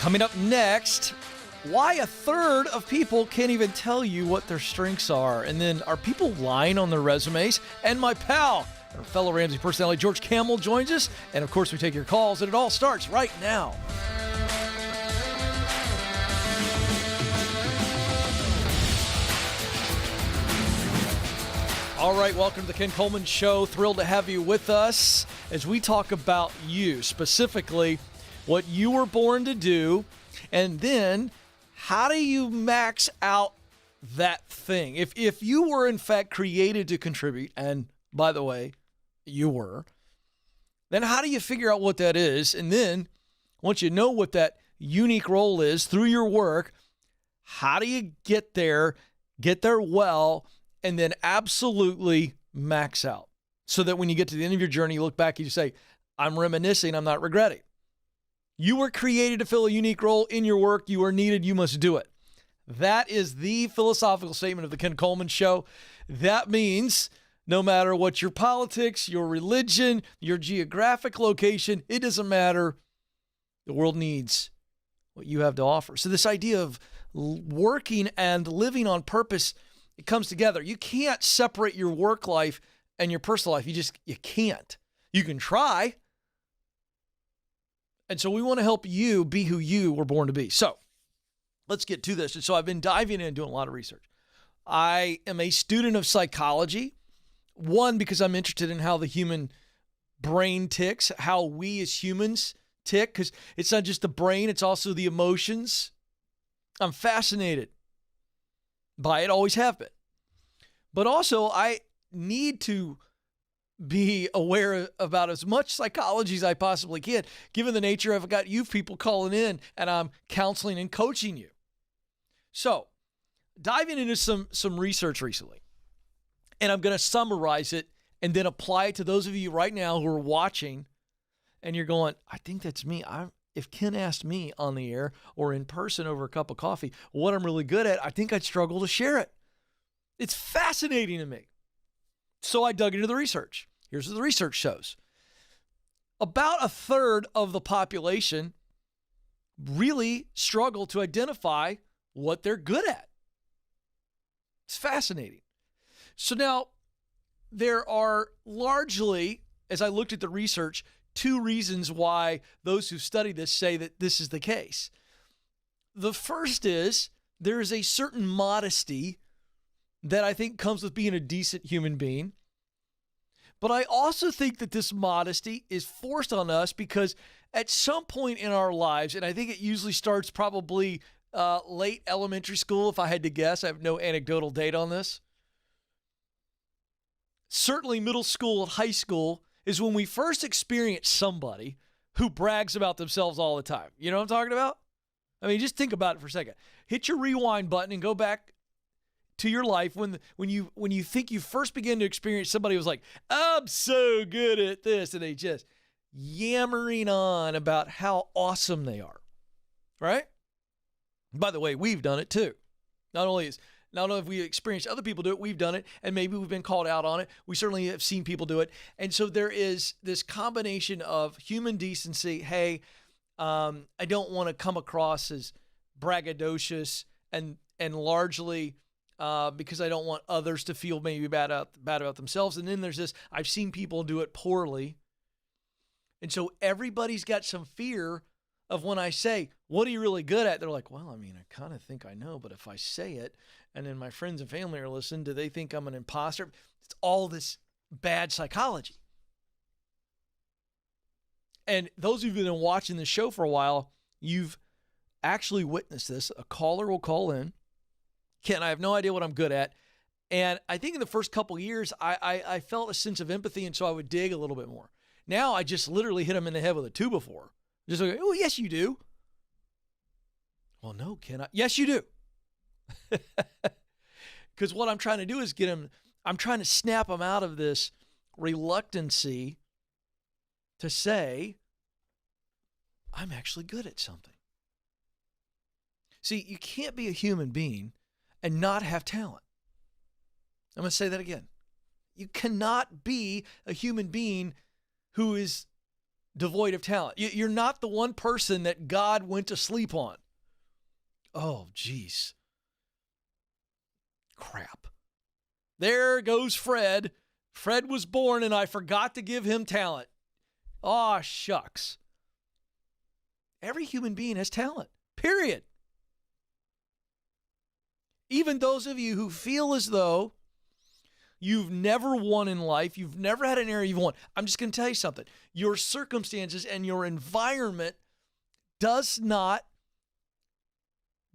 Coming up next, why a third of people can't even tell you what their strengths are. And then, are people lying on their resumes? And my pal, our fellow Ramsey personality, George Campbell, joins us. And of course, we take your calls, and it all starts right now. All right, welcome to the Ken Coleman Show. Thrilled to have you with us as we talk about you, specifically what you were born to do, and then how do you max out that thing? If you were in fact created to contribute, and by the way, you were, then how do you figure out what that is? And then once you know what that unique role is through your work, how do you get there well, and then absolutely max out so that when you get to the end of your journey, you look back and you say, I'm reminiscing, I'm not regretting. You were created to fill a unique role in your work. You are needed. You must do it. That is the philosophical statement of the Ken Coleman Show. That means no matter what your politics, your religion, your geographic location, it doesn't matter. The world needs what you have to offer. So this idea of working and living on purpose, it comes together. You can't separate your work life and your personal life. You can't. You can try. And so we want to help you be who you were born to be. So let's get to this. And so I've been diving in and doing a lot of research. I am a student of psychology. One, because I'm interested in how the human brain ticks, how we as humans tick, because it's not just the brain, it's also the emotions. I'm fascinated by it, always have been. But also, I need to be aware about as much psychology as I possibly can, given the nature I've got you people calling in and I'm counseling and coaching you. So, diving into some research recently, and I'm going to summarize it and then apply it to those of you right now who are watching and you're going, I think that's me. If Ken asked me on the air or in person over a cup of coffee what I'm really good at, I think I'd struggle to share it. It's fascinating to me. So I dug into the research. Here's what the research shows. About a third of the population really struggle to identify what they're good at. It's fascinating. So now, there are largely, as I looked at the research, two reasons why those who study this say that this is the case. The first is there is a certain modesty that I think comes with being a decent human being. But I also think that this modesty is forced on us because at some point in our lives, and I think it usually starts probably late elementary school, if I had to guess. I have no anecdotal data on this. Certainly middle school and high school is when we first experience somebody who brags about themselves all the time. You know what I'm talking about? I mean, just think about it for a second. Hit your rewind button and go back to your life when you think you first begin to experience somebody who's like, I'm so good at this, and they just yammering on about how awesome they are, right? By the way, we've done it too. Not only have we experienced other people do it, we've done it, and maybe we've been called out on it. We certainly have seen people do it. And so there is this combination of human decency. Hey, I don't want to come across as braggadocious and largely because I don't want others to feel maybe bad about themselves. And then there's this, I've seen people do it poorly. And so everybody's got some fear of when I say, what are you really good at? They're like, well, I mean, I kind of think I know, but if I say it and then my friends and family are listening, do they think I'm an imposter? It's all this bad psychology. And those of you who've been watching this show for a while, you've actually witnessed this. A caller will call in. Ken, I have no idea what I'm good at. And I think in the first couple of years, I felt a sense of empathy, and so I would dig a little bit more. Now I just literally hit him in the head with a 2x4. Just like, oh, yes, you do. Well, no, Ken. Yes, you do. Because what I'm trying to do is I'm trying to snap him out of this reluctancy to say, I'm actually good at something. See, you can't be a human being and not have talent. I'm going to say that again. You cannot be a human being who is devoid of talent. You're not the one person that God went to sleep on. Oh, geez. Crap. There goes Fred. Fred was born and I forgot to give him talent. Aw, shucks. Every human being has talent, period. Even those of you who feel as though you've never won in life, you've never had an area you've won. I'm just going to tell you something. Your circumstances and your environment does not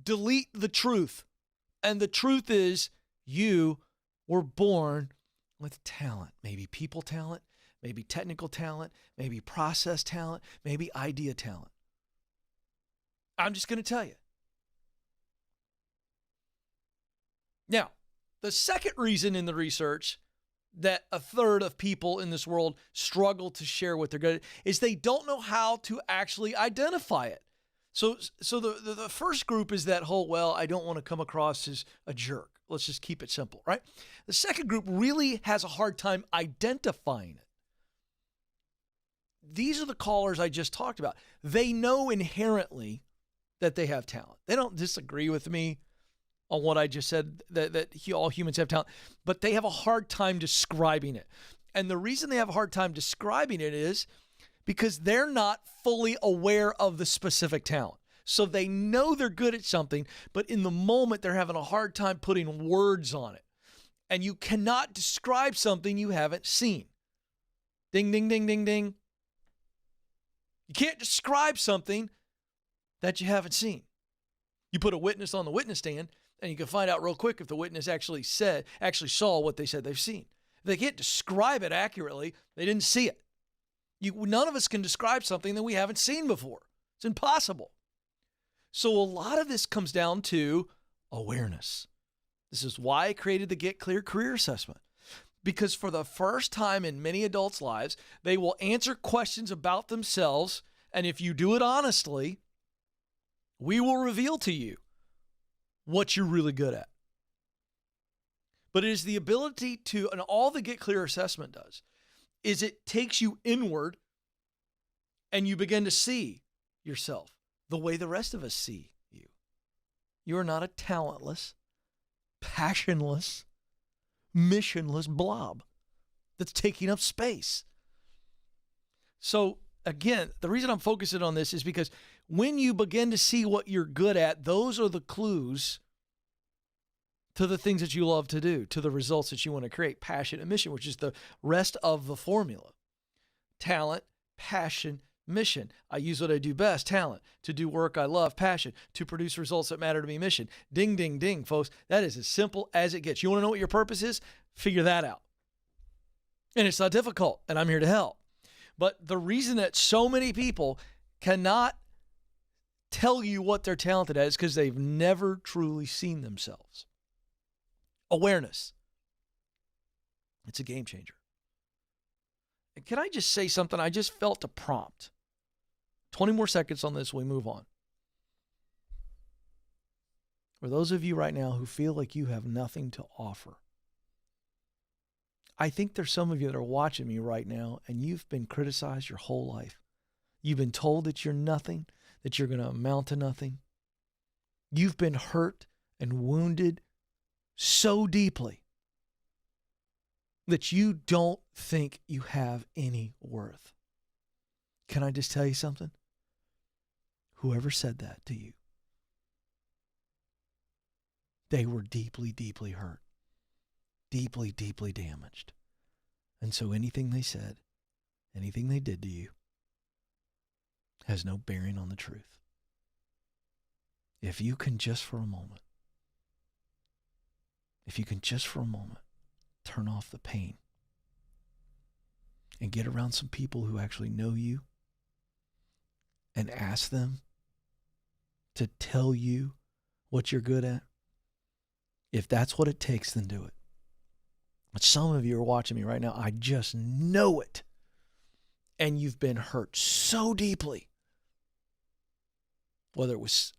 delete the truth. And the truth is you were born with talent. Maybe people talent, maybe technical talent, maybe process talent, maybe idea talent. I'm just going to tell you. Now, the second reason in the research that a third of people in this world struggle to share what they're good at is they don't know how to actually identify it. So the first group is that whole, well, I don't want to come across as a jerk. Let's just keep it simple, right? The second group really has a hard time identifying it. These are the callers I just talked about. They know inherently that they have talent. They don't disagree with me on what I just said, that all humans have talent, but they have a hard time describing it. And the reason they have a hard time describing it is because they're not fully aware of the specific talent. So they know they're good at something, but in the moment they're having a hard time putting words on it. And you cannot describe something you haven't seen. Ding, ding, ding, ding, ding. You can't describe something that you haven't seen. You put a witness on the witness stand, and you can find out real quick if the witness actually saw what they said they've seen. If they can't describe it accurately, they didn't see it. None of us can describe something that we haven't seen before. It's impossible. So a lot of this comes down to awareness. This is why I created the Get Clear Career Assessment. Because for the first time in many adults' lives, they will answer questions about themselves, and if you do it honestly, we will reveal to you what you're really good at. But it is the ability to, and all the Get Clear assessment does, is it takes you inward and you begin to see yourself the way the rest of us see you. You are not a talentless, passionless, missionless blob that's taking up space. So again, the reason I'm focusing on this is because when you begin to see what you're good at, those are the clues to the things that you love to do, to the results that you want to create. Passion and mission, which is the rest of the formula. Talent, passion, mission. I use what I do best, talent. To do work I love, passion. To produce results that matter to me, mission. Ding, ding, ding, folks. That is as simple as it gets. You want to know what your purpose is? Figure that out. And it's not difficult, and I'm here to help. But the reason that so many people cannot tell you what they're talented at is because they've never truly seen themselves. Awareness. It's a game changer. And can I just say something? I just felt a prompt. 20 more seconds on this, we move on. For those of you right now who feel like you have nothing to offer, I think there's some of you that are watching me right now and you've been criticized your whole life. You've been told that you're nothing, that you're going to amount to nothing. You've been hurt and wounded so deeply that you don't think you have any worth. Can I just tell you something? Whoever said that to you, they were deeply, deeply hurt, deeply, deeply damaged. And so anything they said, anything they did to you, has no bearing on the truth. If you can just for a moment, turn off the pain and get around some people who actually know you and ask them to tell you what you're good at, if that's what it takes, then do it. But some of you are watching me right now. I just know it. And you've been hurt so deeply. Whether it was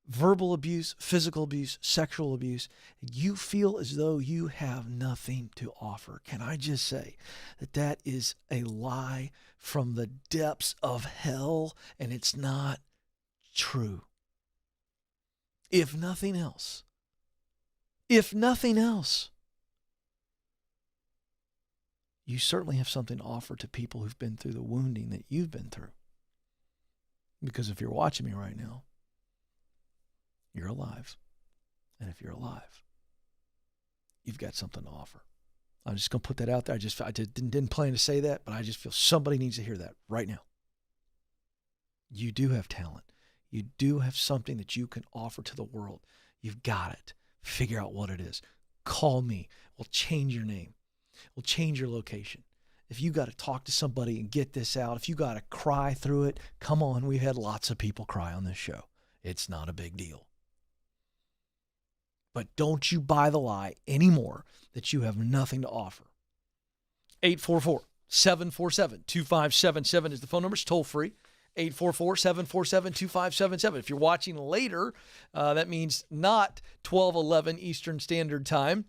verbal abuse, physical abuse, sexual abuse, you feel as though you have nothing to offer. Can I just say that that is a lie from the depths of hell, and it's not true. If nothing else, you certainly have something to offer to people who've been through the wounding that you've been through. Because if you're watching me right now, you're alive. And if you're alive, you've got something to offer. I'm just going to put that out there. I didn't plan to say that, but I just feel somebody needs to hear that right now. You do have talent. You do have something that you can offer to the world. You've got it. Figure out what it is. Call me. We'll change your name. We'll change your location. If you got to talk to somebody and get this out, if you got to cry through it, come on. We've had lots of people cry on this show. It's not a big deal. But don't you buy the lie anymore that you have nothing to offer. 844-747-2577 is the phone number. It's toll free. 844-747-2577. If you're watching later, that means not 12:11 Eastern Standard Time.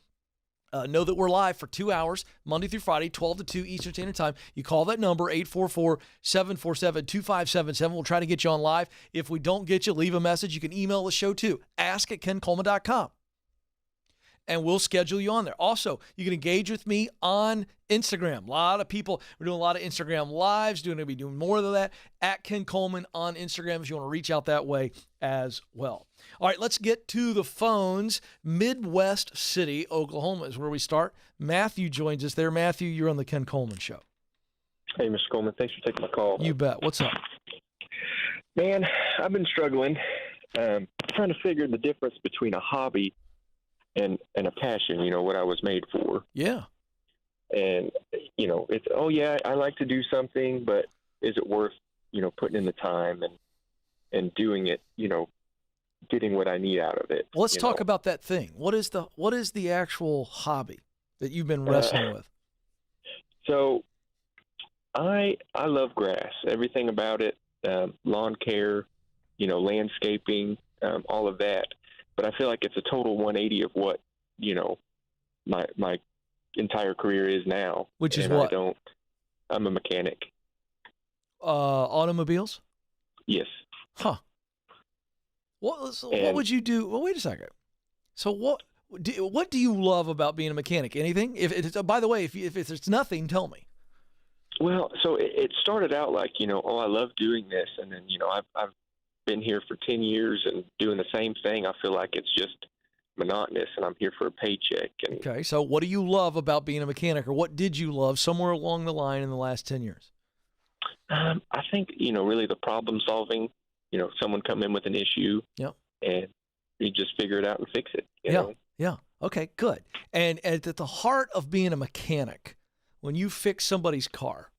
Know that we're live for 2 hours, Monday through Friday, 12 to 2 Eastern Standard Time. You call that number, 844-747-2577. We'll try to get you on live. If we don't get you, leave a message. You can email the show too, ask@kencoleman.com. And we'll schedule you on there. Also, you can engage with me on Instagram. A lot of people, we're doing a lot of Instagram lives, going to be doing more of that, at Ken Coleman on Instagram if you want to reach out that way as well. All right, let's get to the phones. Midwest City, Oklahoma is where we start. Matthew joins us there. Matthew, you're on the Ken Coleman Show. Hey, Mr. Coleman. Thanks for taking my call. You bet. What's up? Man, I've been struggling, trying to figure the difference between a hobby and a passion, what I was made for. Yeah. And, it's, oh, yeah, I like to do something, but is it worth, putting in the time and doing it, getting what I need out of it? Well, let's talk about that thing. What is the actual hobby that you've been wrestling with? So I love grass, everything about it, lawn care, landscaping, all of that. But I feel like it's a total 180 of what, my entire career is now. Which is what? I'm a mechanic. Automobiles? Yes. Huh. What would you do? Well, wait a second. So what do you love about being a mechanic? Anything? If it's, by the way, if it's nothing, tell me. Well, so it started out like, I love doing this. And then, I've been here for 10 years and doing the same thing. I feel like it's just monotonous and I'm here for a paycheck. Okay. So what do you love about being a mechanic, or what did you love somewhere along the line in the last 10 years? I think, really the problem solving, someone come in with an issue. Yep. And you just figure it out and fix it. You know? Yeah. Okay, good. And at the heart of being a mechanic, when you fix somebody's car,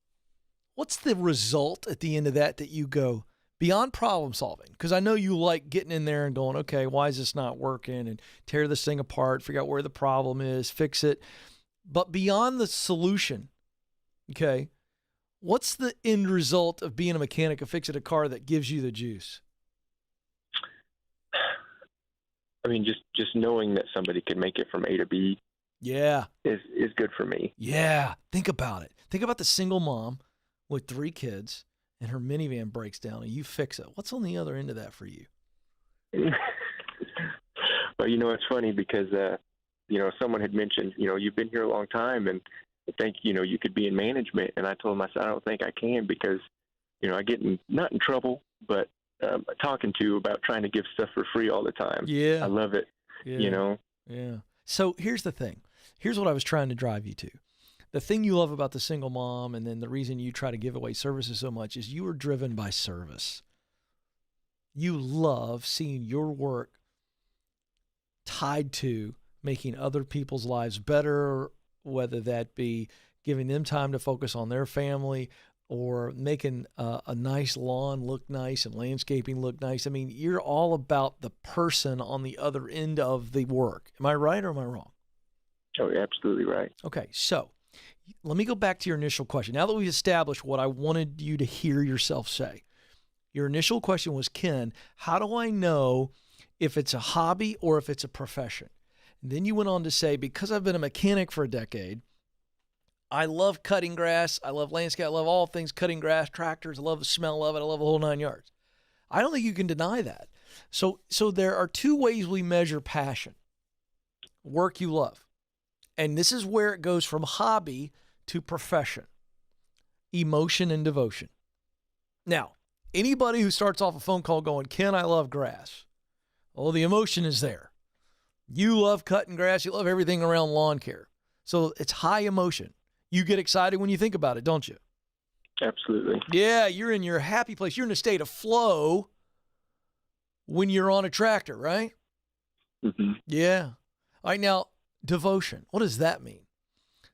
what's the result at the end of that you go, beyond problem solving? Because I know you like getting in there and going, okay, why is this not working? And tear this thing apart, figure out where the problem is, fix it. But beyond the solution, okay, what's the end result of being a mechanic of fixing a car that gives you the juice? I mean, just knowing that somebody can make it from A to B. Yeah. Is good for me. Yeah. Think about it. Think about the single mom with 3 kids and her minivan breaks down and you fix it. What's on the other end of that for you? Well, it's funny because, someone had mentioned, you've been here a long time and I think, you could be in management. And I told him, I said, I don't think I can because, I get not in trouble, but talking to about trying to give stuff for free all the time. Yeah. I love it, Yeah. So here's the thing. Here's what I was trying to drive you to. The thing you love about the single mom, and then the reason you try to give away services so much, is you are driven by service. You love seeing your work tied to making other people's lives better, whether that be giving them time to focus on their family or making a nice lawn look nice and landscaping look nice. I mean, you're all about the person on the other end of the work. Am I right or am I wrong? Oh, you're absolutely right. Okay, so let me go back to your initial question. Now that we've established what I wanted you to hear yourself say, your initial question was, Ken, how do I know if it's a hobby or if it's a profession. And then you went on to say, because I've been a mechanic for a decade, I love cutting grass. I love landscape. I love all things cutting grass, tractors. I love the smell of it. I love the whole 9 yards. I don't think you can deny that. So there are two ways we measure passion. Work you love. And this is where it goes from hobby to profession. Emotion and devotion. Now, anybody who starts off a phone call going, Ken, I love grass. Oh, the emotion is there. You love cutting grass. You love everything around lawn care. So it's high emotion. You get excited when you think about it, don't you? Absolutely. Yeah, you're in your happy place. You're in a state of flow when you're on a tractor, right? Mm-hmm. Yeah. All right, now, devotion. What does that mean?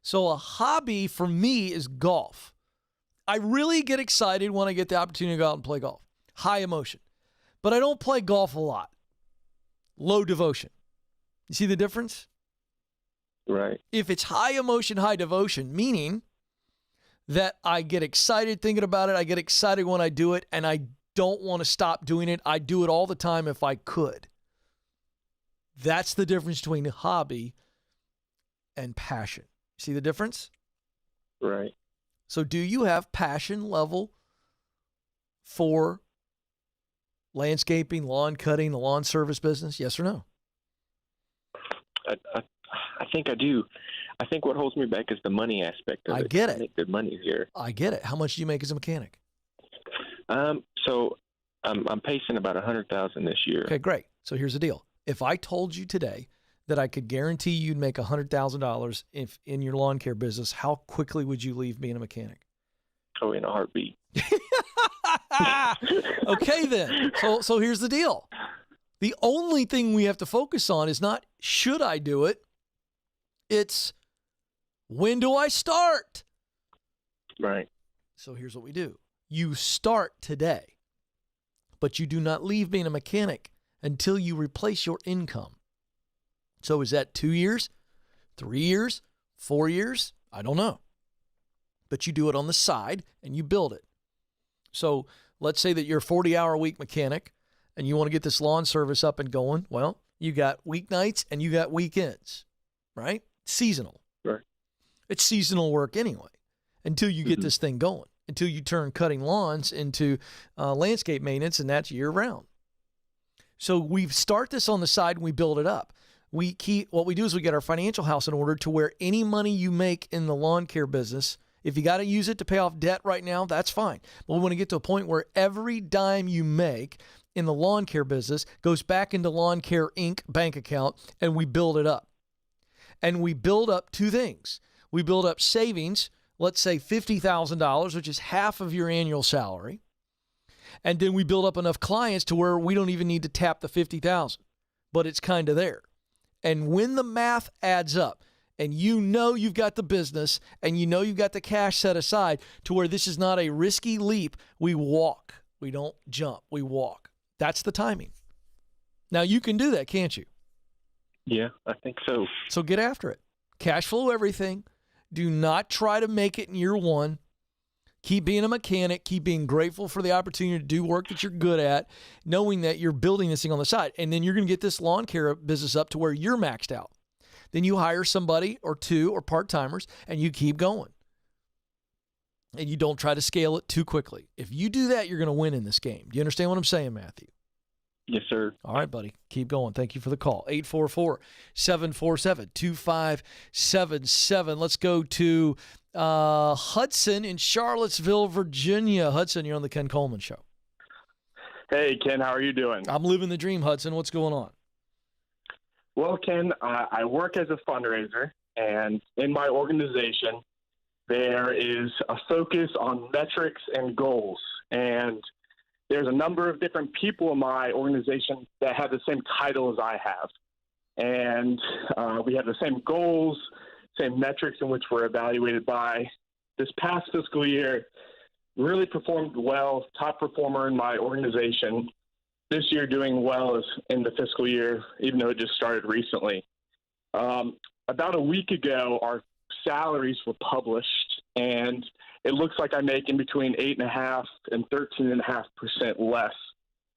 So a hobby for me is golf. I really get excited when I get the opportunity to go out and play golf. High emotion. But I don't play golf a lot. Low devotion. You see the difference? Right. If it's high emotion, high devotion, meaning that I get excited thinking about it, I get excited when I do it, and I don't want to stop doing it. I do it all the time if I could. That's the difference between hobby and passion. See the difference? Right. So do you have passion level for landscaping, lawn cutting, the lawn service business? Yes or no? I think I do. I think what holds me back is the money aspect of it. I get it. I make good money here. I get it. How much do you make as a mechanic? So I'm pacing about $100,000 this year. Okay, great. So here's the deal. If I told you today that I could guarantee you'd make $100,000 if in your lawn care business, how quickly would you leave being a mechanic? Oh, in a heartbeat. Okay, then. So here's the deal. The only thing we have to focus on is not should I do it? It's when do I start? Right. So here's what we do. You start today, but you do not leave being a mechanic until you replace your income. So is that 2 years, 3 years, 4 years? I don't know. But you do it on the side and you build it. So let's say that you're a 40-hour-a-week mechanic and you want to get this lawn service up and going. Well, you got weeknights and you got weekends, right? Seasonal. Right. It's seasonal work anyway until you get this thing going, until you turn cutting lawns into landscape maintenance, and that's year-round. So we start this on the side and we build it up. What we do is we get our financial house in order to where any money you make in the lawn care business, if you got to use it to pay off debt right now, that's fine. But we want to get to a point where every dime you make in the lawn care business goes back into Lawn Care Inc. bank account, and we build it up. And we build up two things. We build up savings, let's say $50,000, which is half of your annual salary. And then we build up enough clients to where we don't even need to tap the $50,000, but it's kind of there. And when the math adds up, and you know you've got the business, and you know you've got the cash set aside to where this is not a risky leap, we walk. We don't jump. We walk. That's the timing. Now, you can do that, can't you? Yeah, I think so. So get after it. Cash flow everything. Do not try to make it in year one. Keep being a mechanic. Keep being grateful for the opportunity to do work that you're good at, knowing that you're building this thing on the side. And then you're going to get this lawn care business up to where you're maxed out. Then you hire somebody or two or part-timers, and you keep going. And you don't try to scale it too quickly. If you do that, you're going to win in this game. Do you understand what I'm saying, Matthew? Yes, sir. All right, buddy. Keep going. Thank you for the call. 844-747-2577. Let's go to Hudson in Charlottesville, Virginia. Hudson, you're on the Ken Coleman Show. Hey, Ken, how are you doing? I'm living the dream, Hudson. What's going on? Well, Ken, I work as a fundraiser, and in my organization, there is a focus on metrics and goals. And there's a number of different people in my organization that have the same title as I have. And we have the same goals, same metrics in which we're evaluated by. This past fiscal year, really performed well, top performer in my organization. This year doing well is in the fiscal year, even though it just started recently. About a week ago, our salaries were published, and it looks like I make in between 8.5% and 13.5% less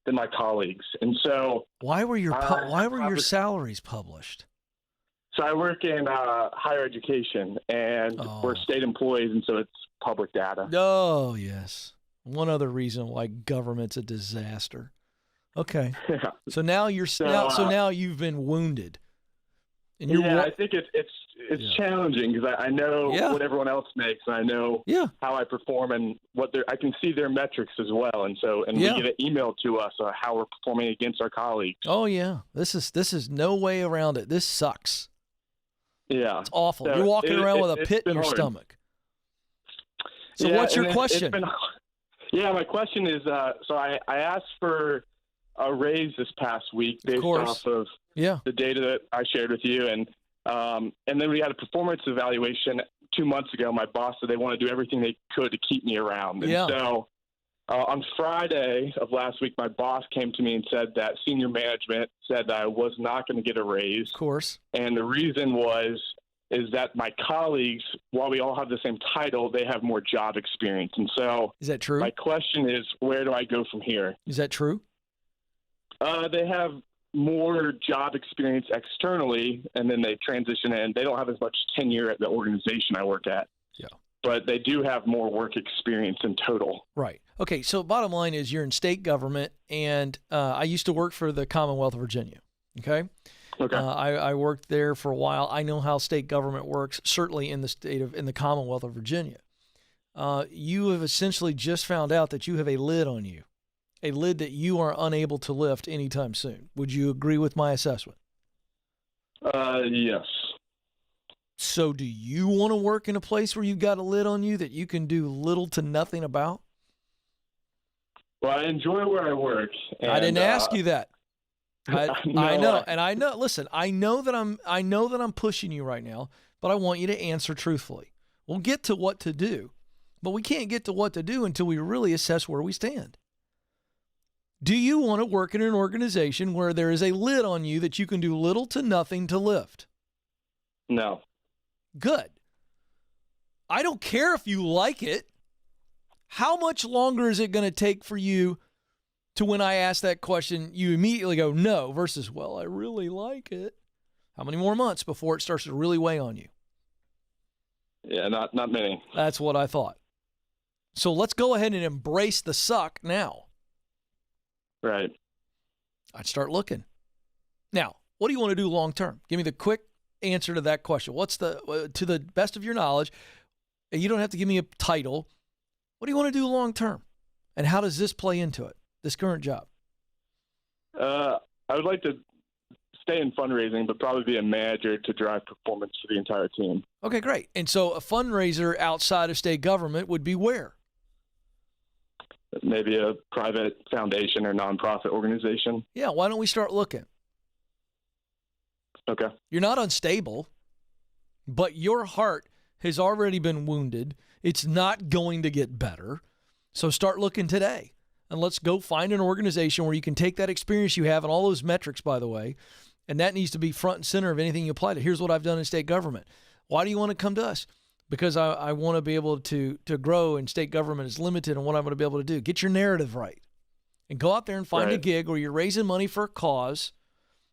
than my colleagues. And so Why were your salaries published? So I work in higher education, and we're state employees, and so it's public data. Oh, yes. One other reason why government's a disaster. Okay. So now now you've been wounded. And I think it's challenging because I know what everyone else makes, and I know how I perform and I can see their metrics as well, and we get an email to us how we're performing against our colleagues. Oh yeah, this is no way around it. This sucks. Yeah, it's awful. So you're walking around with a pit in your stomach. So what's your question? My question is, so I asked for a raise this past week based off of the data that I shared with you, and then we had a performance evaluation 2 months ago. My boss said they want to do everything they could to keep me around. And so on Friday of last week, my boss came to me and said that senior management said that I was not going to get a raise. Of course. And the reason is that my colleagues, while we all have the same title, they have more job experience. And so is that true? My question is, where do I go from here? Is that true? They have more job experience externally, and then they transition in. They don't have as much tenure at the organization I work at. Yeah. But they do have more work experience in total. Right. Okay, so bottom line is you're in state government, and I used to work for the Commonwealth of Virginia, okay? Okay. I worked there for a while. I know how state government works, certainly in the Commonwealth of Virginia. You have essentially just found out that you have a lid on you, a lid that you are unable to lift anytime soon. Would you agree with my assessment? Yes. So do you want to work in a place where you've got a lid on you that you can do little to nothing about? Well, I enjoy where I work. And, I didn't ask you that. I know, and I know. Listen, I know that I'm pushing you right now, but I want you to answer truthfully. We'll get to what to do, but we can't get to what to do until we really assess where we stand. Do you want to work in an organization where there is a lid on you that you can do little to nothing to lift? No. Good. I don't care if you like it. How much longer is it going to take for you to, when I ask that question, you immediately go no versus, well, I really like it? How many more months before it starts to really weigh on you? Yeah, not many. That's what I thought. So let's go ahead and embrace the suck now. Right. I'd start looking. Now, what do you want to do long term? Give me the quick answer to that question. What's to the best of your knowledge, and you don't have to give me a title, what do you want to do long term? And how does this play into it, this current job? I would like to stay in fundraising, but probably be a manager to drive performance for the entire team. Okay, great. And so a fundraiser outside of state government would be where? Maybe a private foundation or nonprofit organization. Yeah, why don't we start looking? Okay. You're not unstable, but your heart has already been wounded. It's not going to get better. So start looking today. And let's go find an organization where you can take that experience you have and all those metrics, by the way, and that needs to be front and center of anything you apply to. Here's what I've done in state government. Why do you want to come to us? Because I want to be able to grow, and state government is limited on what I'm going to be able to do. Get your narrative right. And go out there and find a gig where you're raising money for a cause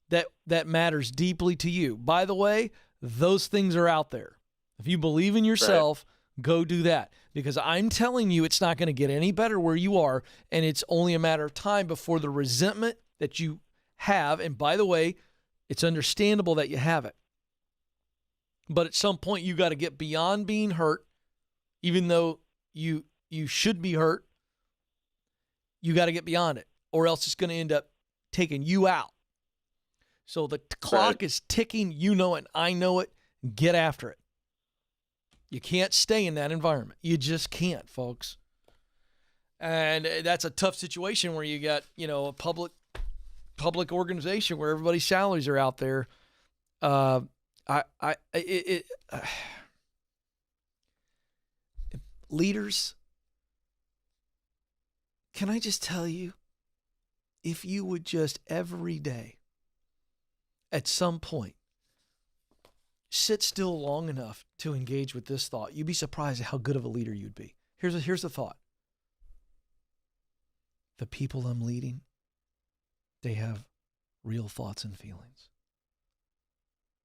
that matters deeply to you. By the way, those things are out there. If you believe in yourself, go do that. Because I'm telling you, it's not going to get any better where you are, and it's only a matter of time before the resentment that you have, and by the way, it's understandable that you have it. But at some point, you got to get beyond being hurt, even though you should be hurt. You got to get beyond it, or else it's going to end up taking you out. So the clock is ticking. You know it. I know it. Get after it. You can't stay in that environment. You just can't, folks. And that's a tough situation where you got, a public organization where everybody's salaries are out there. Leaders, can I just tell you, if you would just every day, at some point, sit still long enough to engage with this thought, you'd be surprised at how good of a leader you'd be. Here's the thought. The people I'm leading they have real thoughts and feelings.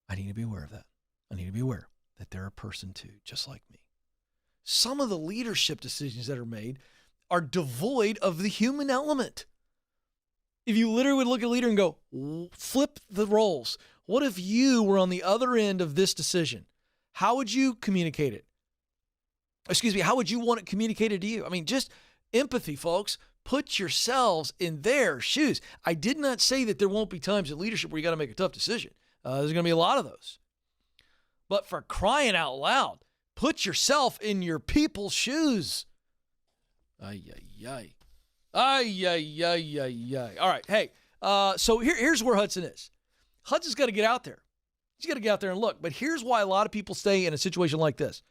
I need to be aware of that. I need to be aware that they're a person too, just like me. Some of the leadership decisions that are made are devoid of the human element. If you literally would look at a leader and go, flip the roles. What if you were on the other end of this decision? How would you communicate it? Excuse me, how would you want it communicated to you? I mean, just empathy, folks. Put yourselves in their shoes. I did not say that there won't be times in leadership where you got to make a tough decision. There's going to be a lot of those. But for crying out loud, put yourself in your people's shoes. Ay, ay, ay. Ay, ay, ay, ay, ay. All right, hey, so here's where Hudson is. Hudson's got to get out there. He's got to get out there and look. But here's why a lot of people stay in a situation like this.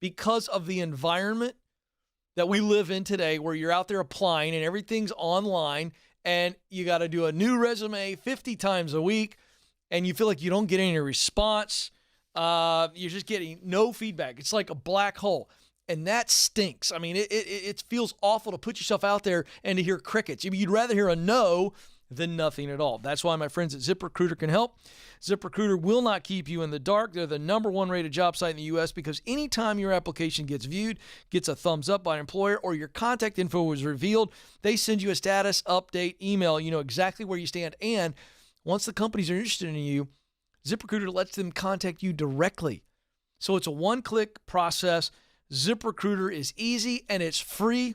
Because of the environment that we live in today, where you're out there applying and everything's online and you got to do a new resume 50 times a week and you feel like you don't get any response. You're just getting no feedback. It's like a black hole. And that stinks. I mean, it feels awful to put yourself out there and to hear crickets. You'd rather hear a no than nothing at all. That's why my friends at ZipRecruiter can help. ZipRecruiter will not keep you in the dark. They're the #1 rated job site in the U.S. because anytime your application gets viewed, gets a thumbs up by an employer, or your contact info is revealed, they send you a status update email. You know exactly where you stand. And once the companies are interested in you, ZipRecruiter lets them contact you directly. So it's a one-click process. ZipRecruiter is easy and it's free.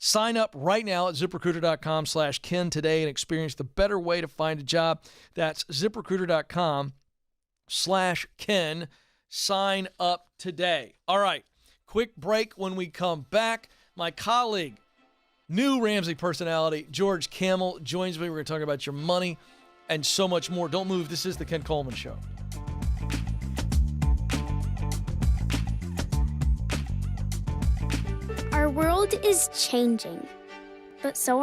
Sign up right now at ZipRecruiter.com /Ken today and experience the better way to find a job. That's ZipRecruiter.com /Ken. Sign up today. All right, quick break. When we come back, my colleague, new Ramsey personality, George Campbell, joins me. We're going to talk about your money and so much more. Don't move. This is the Ken Coleman Show. Our world is changing, but so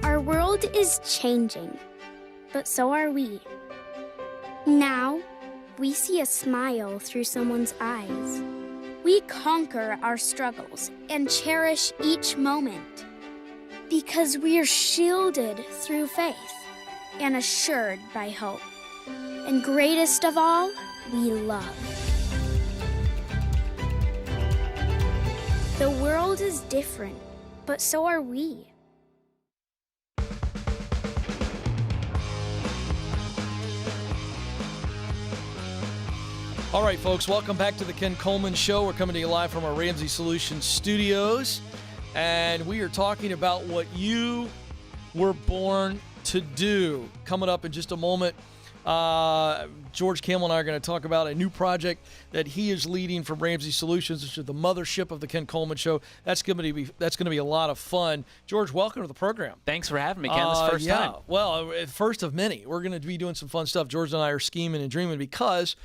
our world is changing, but so are we. Now, we see a smile through someone's eyes. We conquer our struggles and cherish each moment because we are shielded through faith and assured by hope. And greatest of all, we love. The world is different, but so are we. All right, folks, welcome back to the Ken Coleman Show. We're coming to you live from our Ramsey Solutions studios, and we are talking about what you were born to do. Coming up in just a moment, George Campbell and I are going to talk about a new project that he is leading from Ramsey Solutions, which is the mothership of the Ken Coleman Show. That's going to be a lot of fun. George, welcome to the program. Thanks for having me, Ken. This is the first time. Well, first of many. We're going to be doing some fun stuff. George and I are scheming and dreaming because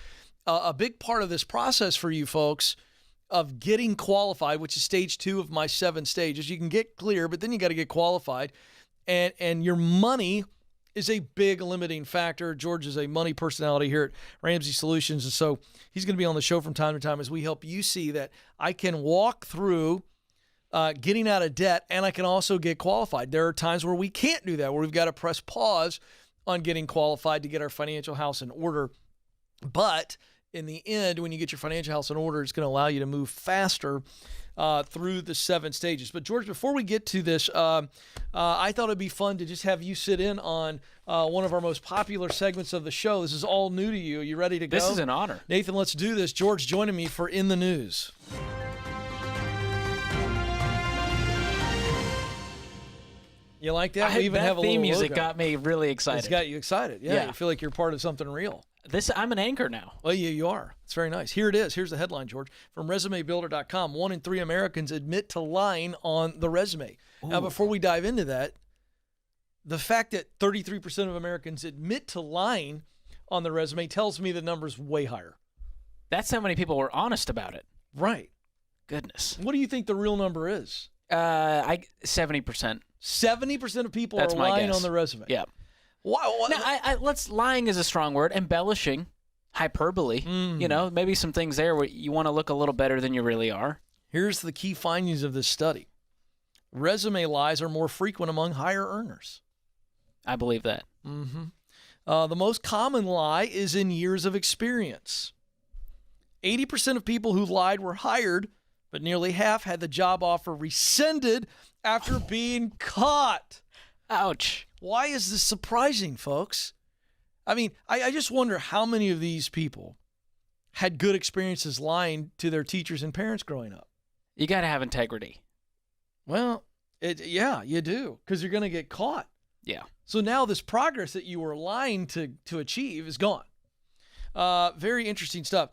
a big part of this process for you folks of getting qualified, which is stage 2 of my 7 stages, you can get clear, but then you got to get qualified, and your money is a big limiting factor. George is a money personality here at Ramsey Solutions, and so he's going to be on the show from time to time as we help you see that I can walk through getting out of debt and I can also get qualified. There are times where we can't do that, where we've got to press pause on getting qualified to get our financial house in order. But in the end, when you get your financial house in order, it's going to allow you to move faster through the 7 stages. But George, before we get to this, I thought it'd be fun to just have you sit in on one of our most popular segments of the show. This is all new to you. Are you ready to go? This is an honor. Nathan, let's do this. George joining me for In the News. You like that? We even have a little theme music logo. got me really excited. It's got you excited. Yeah, Yeah. you feel like you're part of something real. I'm an anchor now. Well, you are. It's very nice. Here it is. Here's the headline, George. From ResumeBuilder.com, 1 in 3 Americans admit to lying on the resume. Ooh. Now, before we dive into that, the fact that 33% of Americans admit to lying on the resume tells me the number's way higher. That's how many people were honest about it. Right. Goodness. What do you think the real number is? 70%. 70% of people That's are my lying guess. on the resume. Yeah. Why? Now, lying is a strong word. Embellishing, hyperbole. You know, maybe some things there where you want to look a little better than you really are. Here's the key findings of this study. Resume lies are more frequent among higher earners. I believe that. Mm-hmm. The most common lie is in years of experience. 80% of people who lied were hired, but nearly half had the job offer rescinded after being caught. Ouch. Why is this surprising, folks? I mean, I just wonder how many of these people had good experiences lying to their teachers and parents growing up. You got to have integrity. Well, yeah, you do, because you're going to get caught. Yeah. So now this progress that you were lying to achieve is gone. Very interesting stuff.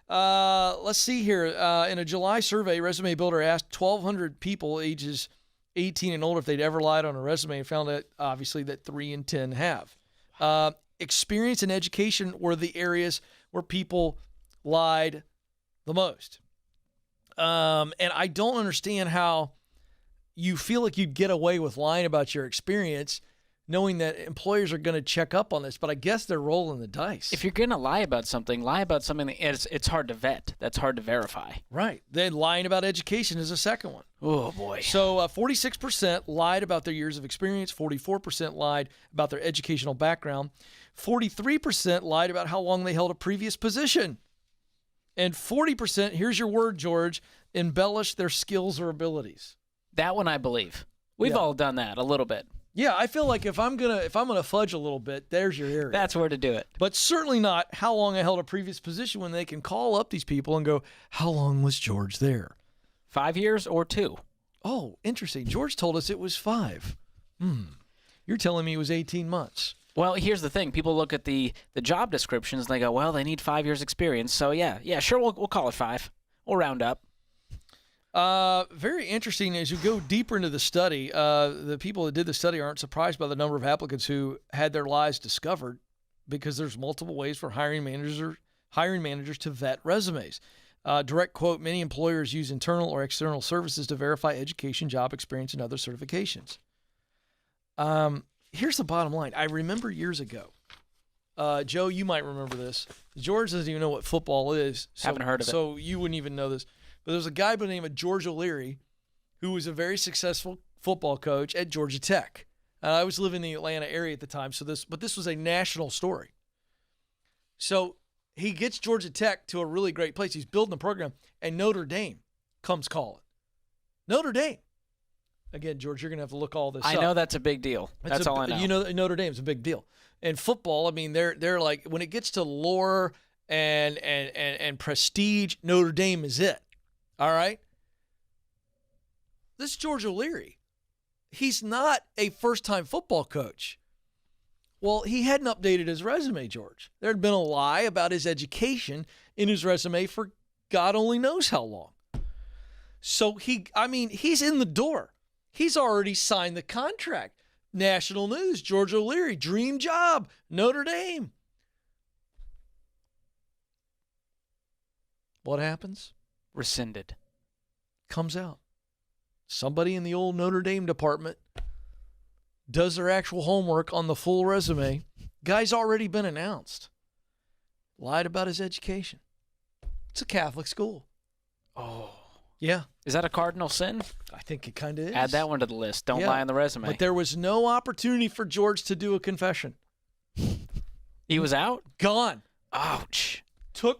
Let's see here. In a July survey, Resume Builder asked 1,200 people ages 18 and older if they'd ever lied on a resume, and found that obviously that 3 in 10 have. Experience and education were the areas where people lied the most. And I don't understand how you feel like you'd get away with lying about your experience, knowing that employers are going to check up on this, but I guess they're rolling the dice. If you're going to lie about something that it's hard to vet. That's hard to verify. Right. Then lying about education is a second one. Oh, boy. So 46% lied about their years of experience. 44% lied about their educational background. 43% lied about how long they held a previous position. And 40%, here's your word, George, embellished their skills or abilities. That one I believe. We've all done that a little bit. Yeah, I feel like if I'm gonna fudge a little bit, there's your area. That's where to do it. But certainly not how long I held a previous position, when they can call up these people and go, how long was George there? 5 years or 2? Oh, interesting. George told us it was 5. You're telling me it was 18 months. Well, here's the thing. People look at the job descriptions and they go, well, they need 5 years experience. So, yeah, sure, we'll call it 5. We'll round up. Very interesting. As you go deeper into the study, the people that did the study aren't surprised by the number of applicants who had their lies discovered, because there's multiple ways for hiring managers to vet resumes. Direct quote, many employers use internal or external services to verify education, job experience, and other certifications. Here's the bottom line. I remember years ago, Joe, you might remember this. George doesn't even know what football is. Haven't heard of it. So you wouldn't even know this. But there's a guy by the name of George O'Leary who was a very successful football coach at Georgia Tech. I was living in the Atlanta area at the time, but this was a national story. So he gets Georgia Tech to a really great place. He's building a program, and Notre Dame comes calling. Notre Dame. Again, George, you're going to have to look all this up. I know that's a big deal. That's all I know. You know, Notre Dame's a big deal. And football, I mean, they're like, when it gets to lore and prestige, Notre Dame is it. All right? This George O'Leary, he's not a first-time football coach. Well, he hadn't updated his resume, George. There had been a lie about his education in his resume for God only knows how long. So he's in the door. He's already signed the contract. National news, George O'Leary, dream job, Notre Dame. What happens? Rescinded. Comes out. Somebody in the old Notre Dame department does their actual homework on the full resume. Guy's already been announced. Lied about his education. It's a Catholic school. Oh. Yeah. Is that a cardinal sin? I think it kind of is. Add that one to the list. Don't lie on the resume. But there was no opportunity for George to do a confession. He was out? Gone. Ouch.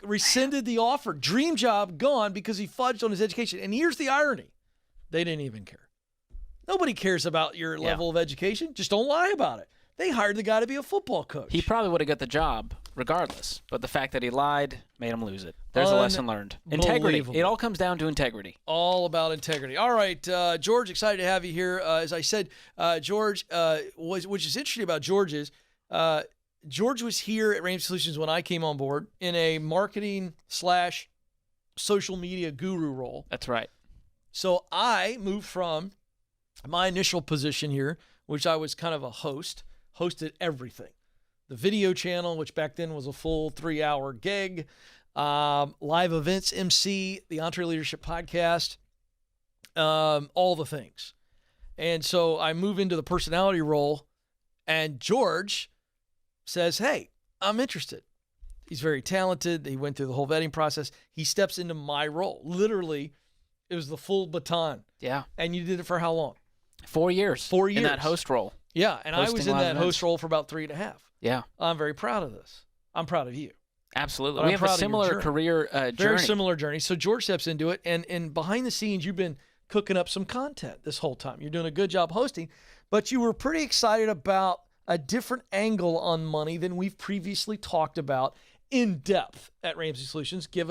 Rescinded the offer. Dream job gone because he fudged on his education. And here's the irony. They didn't even care. Nobody cares about your level of education. Just don't lie about it. They hired the guy to be a football coach. He probably would have got the job regardless, but the fact that he lied made him lose it. There's a lesson learned. Integrity. It all comes down to integrity. All about integrity. All right, George, excited to have you here. As I said, George, which is interesting about George is George was here at Ramsey Solutions when I came on board in a marketing / social media guru role. That's right. So I moved from my initial position here, which I was kind of a host, hosted everything. The video channel, which back then was a full 3-hour gig, live events, MC, the Entre Leadership Podcast, all the things. And so I move into the personality role, and George says, hey, I'm interested. He's very talented. He went through the whole vetting process. He steps into my role. Literally, it was the full baton. Yeah. And you did it for how long? 4 years. 4 years. In that host role. Yeah, and I was hosting in live that events. host role for about 3.5. Yeah, I'm very proud of this. I'm proud of you. absolutely. But We I'm have a proud of your similar journey. career Very journey. similar journey. So George steps into it, and behind the scenes, you've been cooking up some content this whole time. You're doing a good job hosting, but you were pretty excited about a different angle on money than we've previously talked about in depth at Ramsey Solutions. Give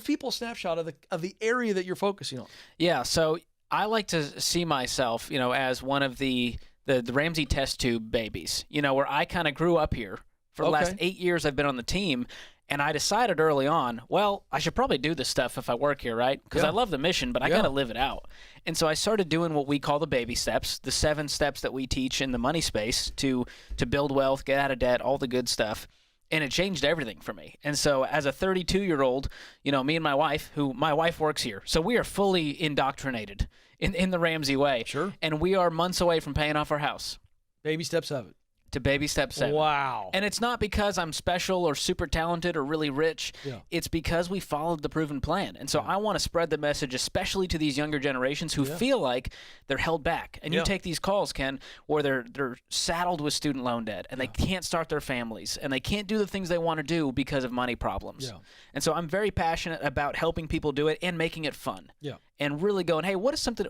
people a snapshot of the area that you're focusing on. Yeah, so I like to see myself, as one of the Ramsey test tube babies, where I kind of grew up here. For the last 8 years I've been on the team, and I decided early on, well, I should probably do this stuff if I work here, right? Because I love the mission, but I got to live it out. And so I started doing what we call the baby steps, the 7 steps that we teach in the money space to build wealth, get out of debt, all the good stuff. And it changed everything for me. And so as a 32-year-old, me and my wife works here. So we are fully indoctrinated in the Ramsey way. Sure. And we are months away from paying off our house. Baby step 7. To baby step 7. Wow. And it's not because I'm special or super talented or really rich. Yeah. It's because we followed the proven plan. And so I want to spread the message, especially to these younger generations who feel like they're held back. And you take these calls, Ken, where they're saddled with student loan debt and they can't start their families and they can't do the things they want to do because of money problems. Yeah. And so I'm very passionate about helping people do it and making it fun. Yeah. And really going, hey,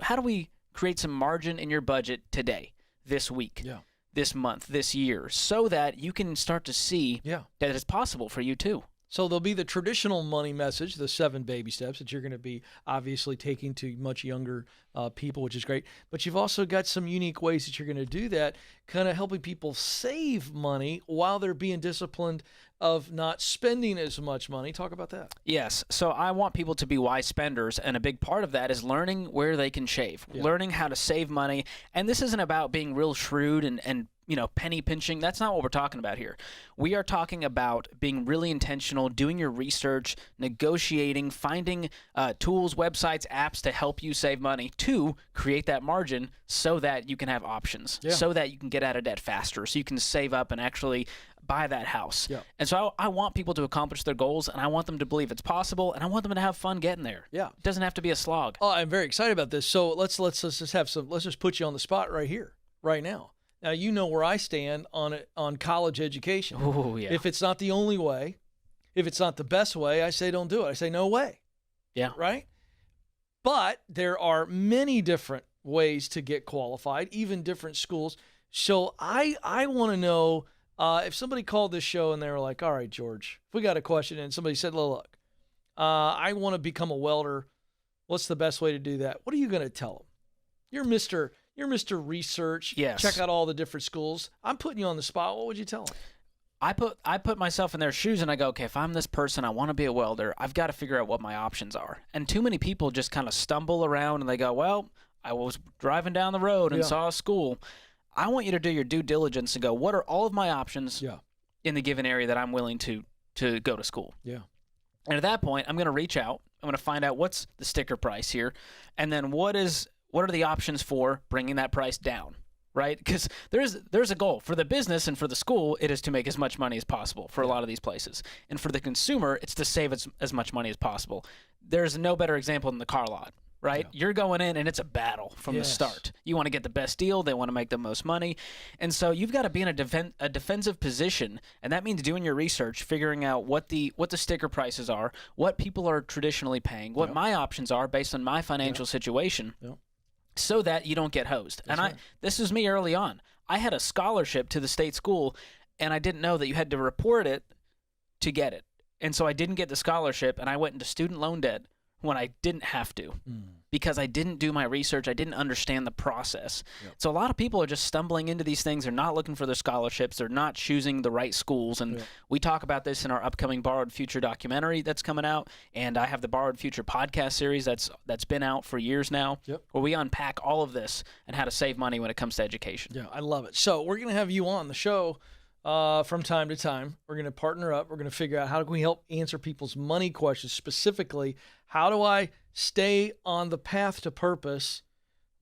how do we create some margin in your budget today, this week? Yeah. This month, this year, so that you can start to see that it's possible for you too. So there'll be the traditional money message, the 7 baby steps that you're going to be obviously taking to much younger people, which is great. But you've also got some unique ways that you're going to do that, kind of helping people save money while they're being disciplined of not spending as much money. Talk about that. Yes. So I want people to be wise spenders, and a big part of that is learning where they can shave, learning how to save money. And this isn't about being real shrewd and penny pinching. That's not what we're talking about here. We are talking about being really intentional, doing your research, negotiating, finding tools, websites, apps to help you save money to create that margin so that you can have options, so that you can get out of debt faster, so you can save up and actually buy that house. Yeah. And so I want people to accomplish their goals, and I want them to believe it's possible, and I want them to have fun getting there. Yeah. It doesn't have to be a slog. Oh, I'm very excited about this. So let's just put you on the spot right here, right now. Now, you know where I stand on college education. Oh, yeah. If it's not the only way, if it's not the best way, I say don't do it. I say no way. Yeah. Right? But there are many different ways to get qualified, even different schools. So I want to know if somebody called this show and they were like, all right, George, if we got a question and somebody said, look, I want to become a welder. What's the best way to do that? What are you going to tell them? You're Mr. Research. Yes. Check out all the different schools. I'm putting you on the spot. What would you tell them? I put myself in their shoes and I go, okay, if I'm this person, I want to be a welder, I've got to figure out what my options are. And too many people just kind of stumble around and they go, well, I was driving down the road and saw a school. I want you to do your due diligence and go, what are all of my options in the given area that I'm willing to go to school? Yeah. And at that point, I'm going to reach out. I'm going to find out what's the sticker price here, and then what are the options for bringing that price down, right? Because there's a goal. For the business and for the school, it is to make as much money as possible for a lot of these places. And for the consumer, it's to save as much money as possible. There's no better example than the car lot, right? Yeah. You're going in and it's a battle from the start. You want to get the best deal. They want to make the most money. And so you've got to be in a defensive position, and that means doing your research, figuring out what the sticker prices are, what people are traditionally paying, what my options are based on my financial situation. So that you don't get hosed. That's and this is me early on. I had a scholarship to the state school, and I didn't know that you had to report it to get it. And so I didn't get the scholarship, and I went into student loan debt when I didn't have to because I didn't do my research. I didn't understand the process. Yep. So a lot of people are just stumbling into these things. They're not looking for their scholarships. They're not choosing the right schools. And we talk about this in our upcoming Borrowed Future documentary that's coming out. And I have the Borrowed Future podcast series that's been out for years now, where we unpack all of this and how to save money when it comes to education. Yeah, I love it. So we're going to have you on the show from time to time. We're going to partner up. We're going to figure out how can we help answer people's money questions. Specifically, how do I stay on the path to purpose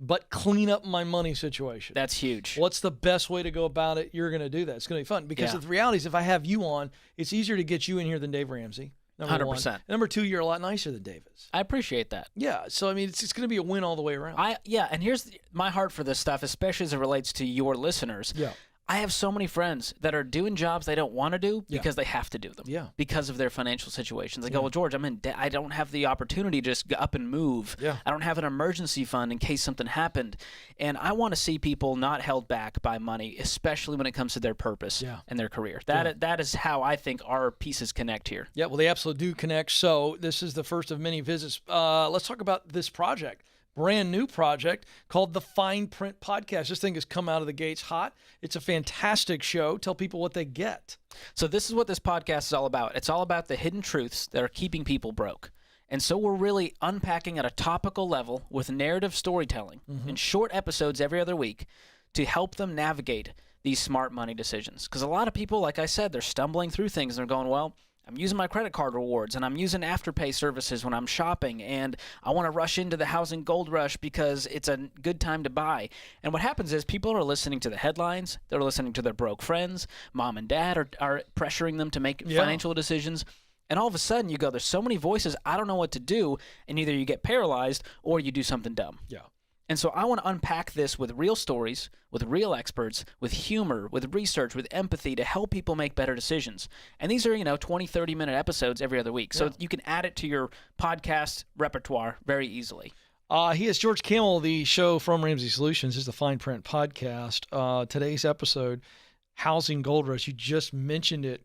but clean up my money situation? That's huge. What's the best way to go about it? You're going to do that. It's going to be fun because the reality is if I have you on, it's easier to get you in here than Dave Ramsey. Number 100%. one. Number two, you're a lot nicer than Davis. I appreciate that. Yeah. So, I mean, it's going to be a win all the way around. And here's my heart for this stuff, especially as it relates to your listeners. Yeah. I have so many friends that are doing jobs they don't want to do because they have to do them. Yeah. Because of their financial situations. They go, well, George, I'm in debt. I don't have the opportunity to just get up and move. Yeah. I don't have an emergency fund in case something happened. And I want to see people not held back by money, especially when it comes to their purpose and their career. That is how I think our pieces connect here. Yeah, well, they absolutely do connect. So this is the first of many visits. Let's talk about this project. Brand new project called the Fine Print Podcast. This thing has come out of the gates hot. It's a fantastic show. Tell people what they get. So this is what this podcast is all about. It's all about the hidden truths that are keeping people broke. And so we're really unpacking at a topical level with narrative storytelling in short episodes every other week to help them navigate these smart money decisions. Because a lot of people, like I said, they're stumbling through things and they're going, well, I'm using my credit card rewards and I'm using Afterpay services when I'm shopping and I want to rush into the housing gold rush because it's a good time to buy. And what happens is people are listening to the headlines, they're listening to their broke friends, mom and dad are pressuring them to make financial decisions. And all of a sudden you go, there's so many voices, I don't know what to do. And either you get paralyzed or you do something dumb. Yeah. And so I want to unpack this with real stories, with real experts, with humor, with research, with empathy to help people make better decisions. And these are, 20, 30-minute episodes every other week. So you can add it to your podcast repertoire very easily. He is George Campbell, the show from Ramsey Solutions. This is the Fine Print Podcast. Today's episode, Housing Gold Rush. You just mentioned it.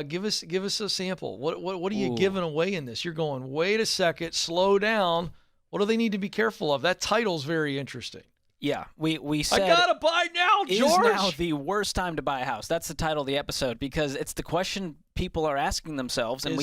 Give us a sample. What are you giving away in this? You're going, wait a second, slow down. What do they need to be careful of? That title's very interesting. Yeah, we said, I gotta buy now, George. Is now the worst time to buy a house? That's the title of the episode because it's the question people are asking themselves. And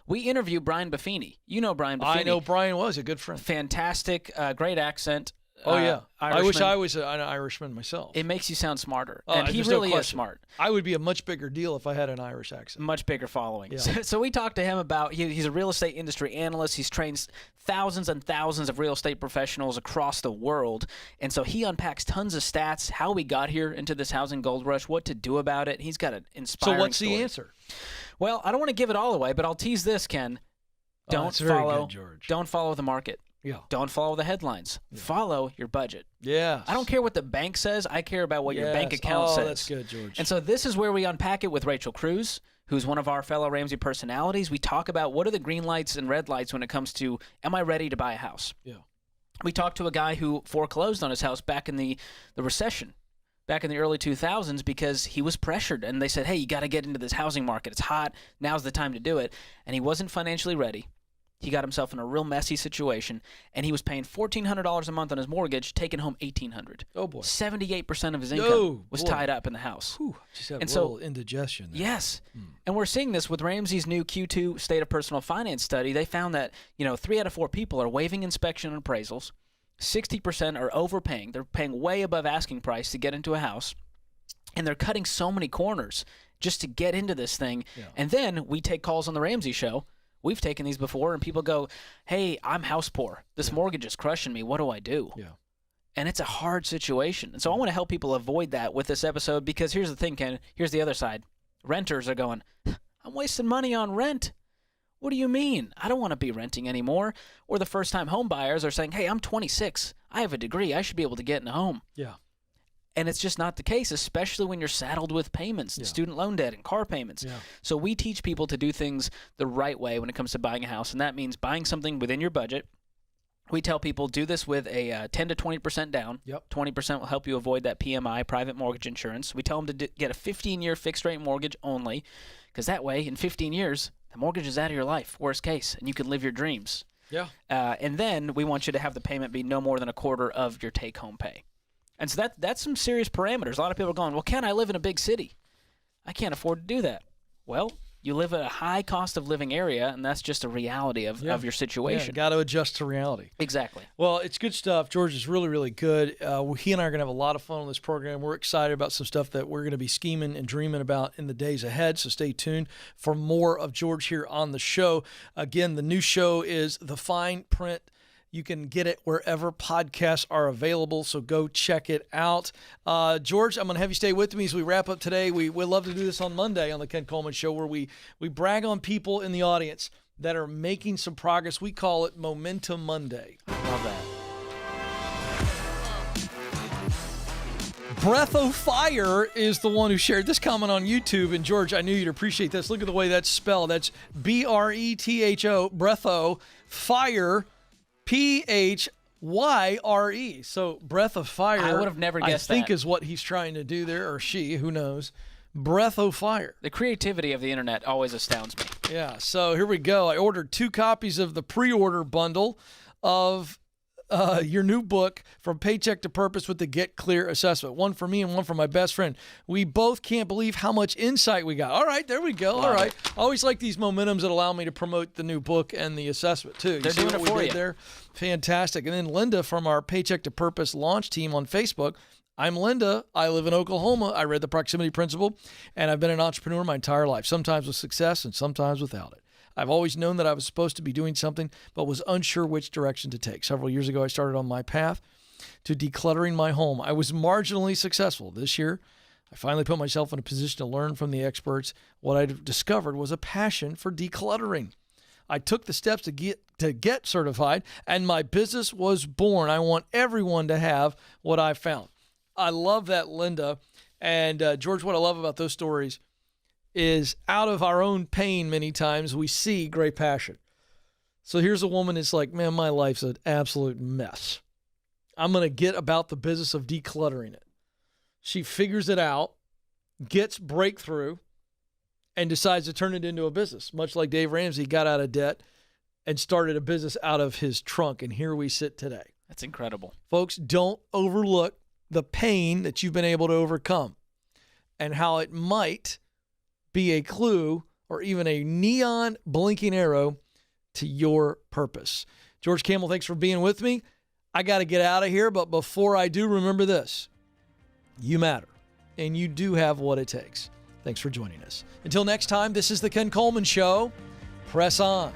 we interview Brian Buffini. You know Brian Buffini. I know Brian was a good friend. Fantastic, great accent. Oh, yeah. Irishman. I wish I was an Irishman myself. It makes you sound smarter. And he really is smart. I would be a much bigger deal if I had an Irish accent. Much bigger following. Yeah. So we talked to him about, he's a real estate industry analyst. He's trained thousands and thousands of real estate professionals across the world. And so he unpacks tons of stats, how we got here into this housing gold rush, what to do about it. He's got an inspiring So what's story. the answer? Well, I don't want to give it all away, but I'll tease this, Ken. Don't follow the market. Yeah. Don't follow the headlines. Yeah. Follow your budget. Yeah. I don't care what the bank says. I care about what your bank account says. That's good, George. And so this is where we unpack it with Rachel Cruz, who's one of our fellow Ramsey personalities. We talk about what are the green lights and red lights when it comes to, am I ready to buy a house? Yeah. We talked to a guy who foreclosed on his house back in the recession, back in the early 2000s, because he was pressured. And they said, hey, you got to get into this housing market. It's hot. Now's the time to do it. And he wasn't financially ready. He got himself in a real messy situation, and he was paying $1,400 a month on his mortgage, taking home $1,800. Oh, boy. 78% of his income was tied up in the house. Whew, just had a little indigestion there. Yes. And we're seeing this with Ramsey's new Q2 State of Personal Finance study. They found that, 3 out of 4 people are waiving inspection and appraisals. 60% are overpaying. They're paying way above asking price to get into a house, and they're cutting so many corners just to get into this thing. Yeah. And then we take calls on the Ramsey Show. We've taken these before, and people go, hey, I'm house poor. This mortgage is crushing me. What do I do? Yeah. And it's a hard situation. And so I want to help people avoid that with this episode because here's the thing, Ken. Here's the other side. Renters are going, I'm wasting money on rent. What do you mean? I don't want to be renting anymore. Or the first-time home buyers are saying, hey, I'm 26. I have a degree. I should be able to get in a home. Yeah. And it's just not the case, especially when you're saddled with payments, student loan debt, and car payments. Yeah. So we teach people to do things the right way when it comes to buying a house, and that means buying something within your budget. We tell people do this with a 10 to 20% down. Yep. 20% will help you avoid that PMI, private mortgage insurance. We tell them to get a 15-year fixed-rate mortgage only, because that way, in 15 years, the mortgage is out of your life, worst case, and you can live your dreams. Yeah. And then we want you to have the payment be no more than a quarter of your take-home pay. And so that's some serious parameters. A lot of people are going, well, Ken, I live in a big city. I can't afford to do that. Well, you live in a high cost of living area, and that's just a reality of your situation. Yeah, got to adjust to reality. Exactly. Well, it's good stuff. George is really, really good. He and I are going to have a lot of fun on this program. We're excited about some stuff that we're going to be scheming and dreaming about in the days ahead, so stay tuned for more of George here on the show. Again, the new show is The Fine Print. You can get it wherever podcasts are available, so go check it out. George, I'm going to have you stay with me as we wrap up today. We'd love to do this on Monday on the Ken Coleman Show, where we brag on people in the audience that are making some progress. We call it Momentum Monday. Love that. Breath of Fire is the one who shared this comment on YouTube. And George, I knew you'd appreciate this. Look at the way that's spelled. That's B-R-E-T-H-O, Breatho, Fire, P-H-Y-R-E. So Breath of Fire, I would have never guessed that. I think is what he's trying to do there, or she, who knows. Breath of Fire. The creativity of the internet always astounds me. Yeah, so here we go. I ordered 2 copies of the pre-order bundle of your new book, From Paycheck to Purpose, with the Get Clear assessment. One for me and one for my best friend. We both can't believe how much insight we got. All right, there we go. All right. I always like these momentums that allow me to promote the new book and the assessment, too. They're doing it for you. There? Fantastic. And then Linda from our Paycheck to Purpose launch team on Facebook. I'm Linda. I live in Oklahoma. I read the Proximity Principle, and I've been an entrepreneur my entire life, sometimes with success and sometimes without it. I've always known that I was supposed to be doing something, but was unsure which direction to take. Several years ago, I started on my path to decluttering my home. I was marginally successful. This year, I finally put myself in a position to learn from the experts. What I discovered was a passion for decluttering. I took the steps to get certified, and my business was born. I want everyone to have what I found. I love that, Linda. And George, what I love about those stories is out of our own pain, many times we see great passion. So here's a woman that's like, man, my life's an absolute mess. I'm going to get about the business of decluttering it. She figures it out, gets breakthrough, and decides to turn it into a business, much like Dave Ramsey got out of debt and started a business out of his trunk. And here we sit today. That's incredible. Folks, don't overlook the pain that you've been able to overcome and how it might be a clue or even a neon blinking arrow to your purpose. George Campbell, thanks for being with me. I got to get out of here, but before I do, remember this. You matter, and you do have what it takes. Thanks for joining us. Until next time, this is the Ken Coleman Show. Press on.